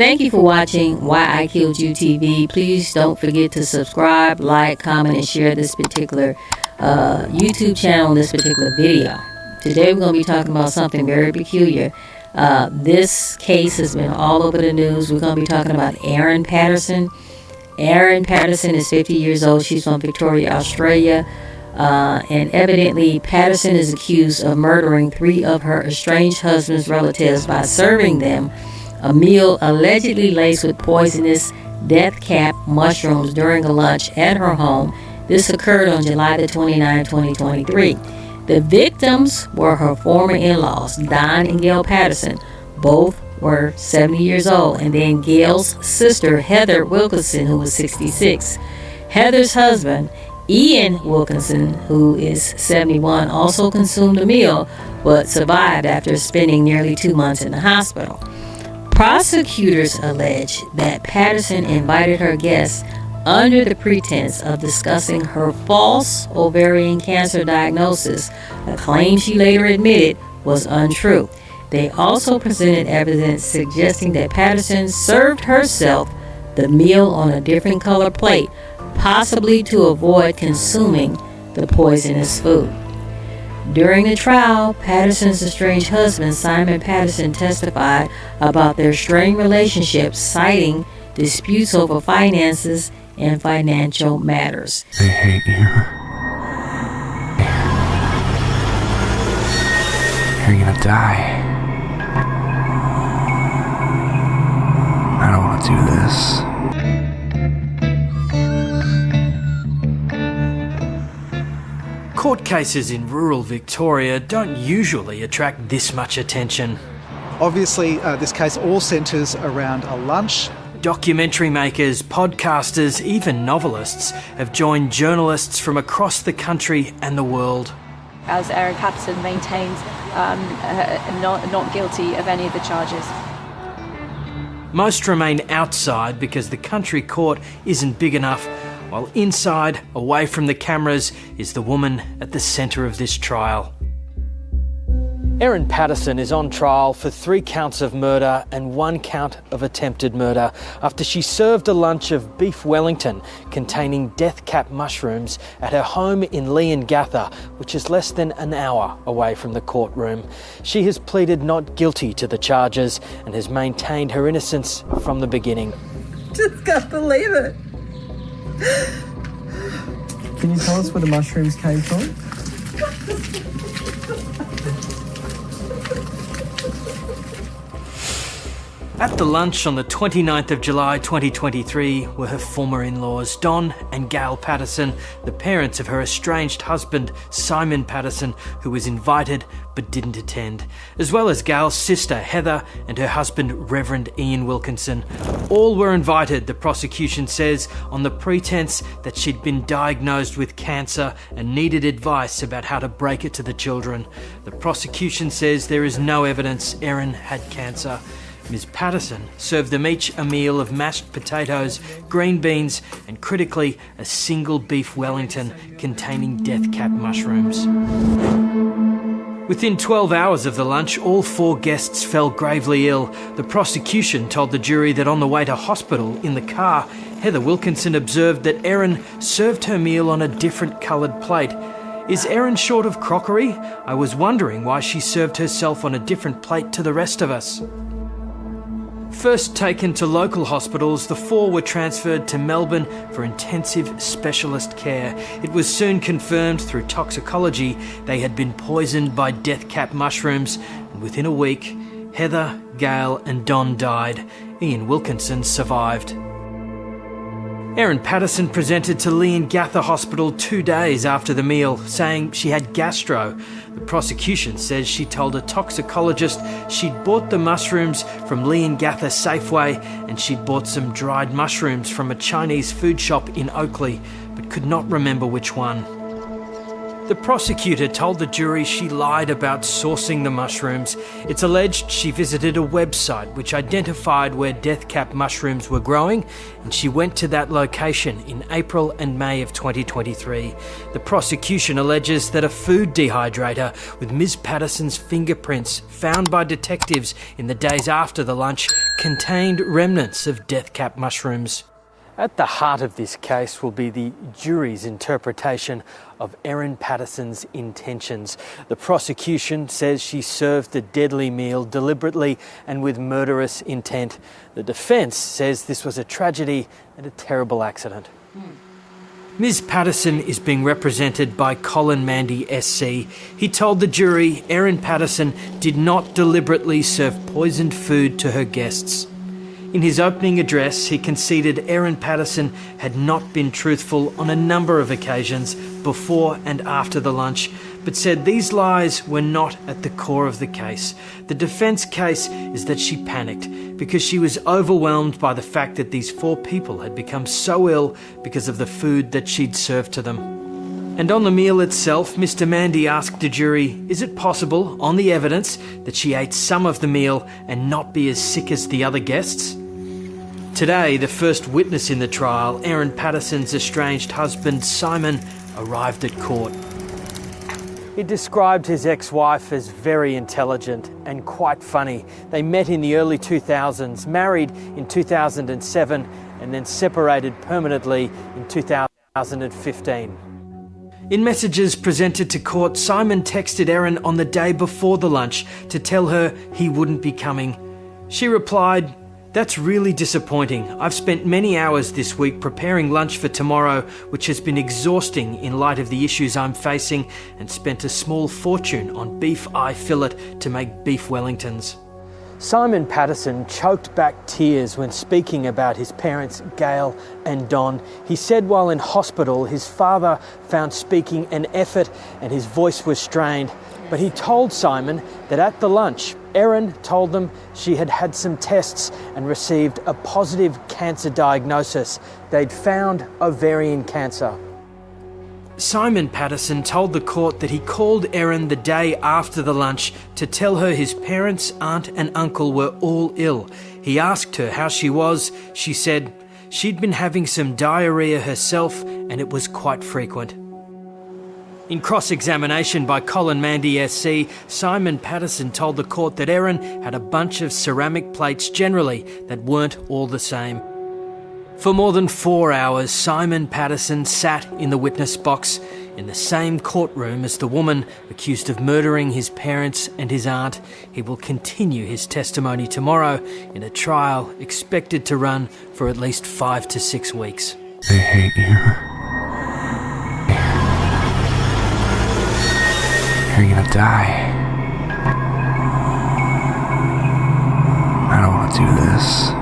Thank you for watching Why I Killed You TV. Please don't forget to subscribe, like, comment, and share this particular YouTube channel, this particular video. Today we're going to be talking about something very peculiar. This case has been all over the news. We're going to be talking about Erin Patterson. Erin Patterson is 50 years old. She's from Victoria, Australia. And evidently, Patterson is accused of murdering 3 of her estranged husband's relatives by serving them a meal allegedly laced with poisonous death cap mushrooms during a lunch at her home. This occurred on July the 29th, 2023. The victims were her former in-laws, Don and Gail Patterson. Both were 70 years old. And then Gail's sister, Heather Wilkinson, who was 66. Heather's husband, Ian Wilkinson, who is 71, also consumed the meal, but survived after spending nearly 2 months in the hospital. Prosecutors allege that Patterson invited her guests under the pretense of discussing her false ovarian cancer diagnosis, a claim she later admitted was untrue. They also presented evidence suggesting that Patterson served herself the meal on a different color plate, possibly to avoid consuming the poisonous food. During the trial, Patterson's estranged husband, Simon Patterson, testified about their strained relationship, citing disputes over finances and financial matters. They hate you. You're gonna die. I don't want to do this. Court cases in rural Victoria don't usually attract this much attention. Obviously, this case all centres around a lunch. Documentary makers, podcasters, even novelists have joined journalists from across the country and the world. As Erin Patterson maintains not guilty of any of the charges. Most remain outside because the country court isn't big enough, while inside, away from the cameras, is the woman at the centre of this trial. Erin Patterson is on trial for 3 counts of murder and 1 count of attempted murder after she served a lunch of beef Wellington containing death cap mushrooms at her home in Leongatha, which is less than an hour away from the courtroom. She has pleaded not guilty to the charges and has maintained her innocence from the beginning. Just can't believe it. Can you tell us where the mushrooms came from? At the lunch on the 29th of July 2023 were her former in-laws, Don and Gail Patterson, the parents of her estranged husband, Simon Patterson, who was invited but didn't attend, as well as Gail's sister, Heather, and her husband, Reverend Ian Wilkinson. All were invited, the prosecution says, on the pretense that she'd been diagnosed with cancer and needed advice about how to break it to the children. The prosecution says there is no evidence Erin had cancer. Ms. Patterson served them each a meal of mashed potatoes, green beans, and critically, a single beef Wellington containing death cap mushrooms. Within 12 hours of the lunch, all 4 guests fell gravely ill. The prosecution told the jury that on the way to hospital in the car, Heather Wilkinson observed that Erin served her meal on a different coloured plate. Is Erin short of crockery? I was wondering why she served herself on a different plate to the rest of us. First taken to local hospitals, the 4 were transferred to Melbourne for intensive specialist care. It was soon confirmed through toxicology they had been poisoned by death cap mushrooms, and within a week, Heather, Gail and Don died. Ian Wilkinson survived. Erin Patterson presented to Leongatha Hospital 2 days after the meal, saying she had gastro. The prosecution says she told a toxicologist she'd bought the mushrooms from Leongatha Safeway and she'd bought some dried mushrooms from a Chinese food shop in Oakley, but could not remember which one. The prosecutor told the jury she lied about sourcing the mushrooms. It's alleged she visited a website which identified where death cap mushrooms were growing, and she went to that location in April and May of 2023. The prosecution alleges that a food dehydrator with Ms. Patterson's fingerprints found by detectives in the days after the lunch contained remnants of death cap mushrooms. At the heart of this case will be the jury's interpretation of Erin Patterson's intentions. The prosecution says she served the deadly meal deliberately and with murderous intent. The defence says this was a tragedy and a terrible accident. Ms. Patterson is being represented by Colin Mandy SC. He told the jury Erin Patterson did not deliberately serve poisoned food to her guests. In his opening address, he conceded Erin Patterson had not been truthful on a number of occasions before and after the lunch, but said these lies were not at the core of the case. The defence case is that she panicked because she was overwhelmed by the fact that these 4 people had become so ill because of the food that she'd served to them. And on the meal itself, Mr. Mandy asked the jury, is it possible, on the evidence, that she ate some of the meal and not be as sick as the other guests? Today, the first witness in the trial, Erin Patterson's estranged husband, Simon, arrived at court. He described his ex-wife as very intelligent and quite funny. They met in the early 2000s, married in 2007, and then separated permanently in 2015. In messages presented to court, Simon texted Erin on the day before the lunch to tell her he wouldn't be coming. She replied, "That's really disappointing. I've spent many hours this week preparing lunch for tomorrow, which has been exhausting in light of the issues I'm facing, and spent a small fortune on beef eye fillet to make beef Wellingtons." Simon Patterson choked back tears when speaking about his parents, Gail and Don. He said while in hospital, his father found speaking an effort and his voice was strained. But he told Simon that at the lunch, Erin told them she had had some tests and received a positive cancer diagnosis. They'd found ovarian cancer. Simon Patterson told the court that he called Erin the day after the lunch to tell her his parents, aunt and uncle were all ill. He asked her how she was. She said she'd been having some diarrhoea herself and it was quite frequent. In cross-examination by Colin Mandy SC, Simon Patterson told the court that Erin had a bunch of ceramic plates generally that weren't all the same. For more than 4 hours, Simon Patterson sat in the witness box in the same courtroom as the woman accused of murdering his parents and his aunt. He will continue his testimony tomorrow in a trial expected to run for at least 5 to 6 weeks. They hate you. You're gonna die. I don't want to do this.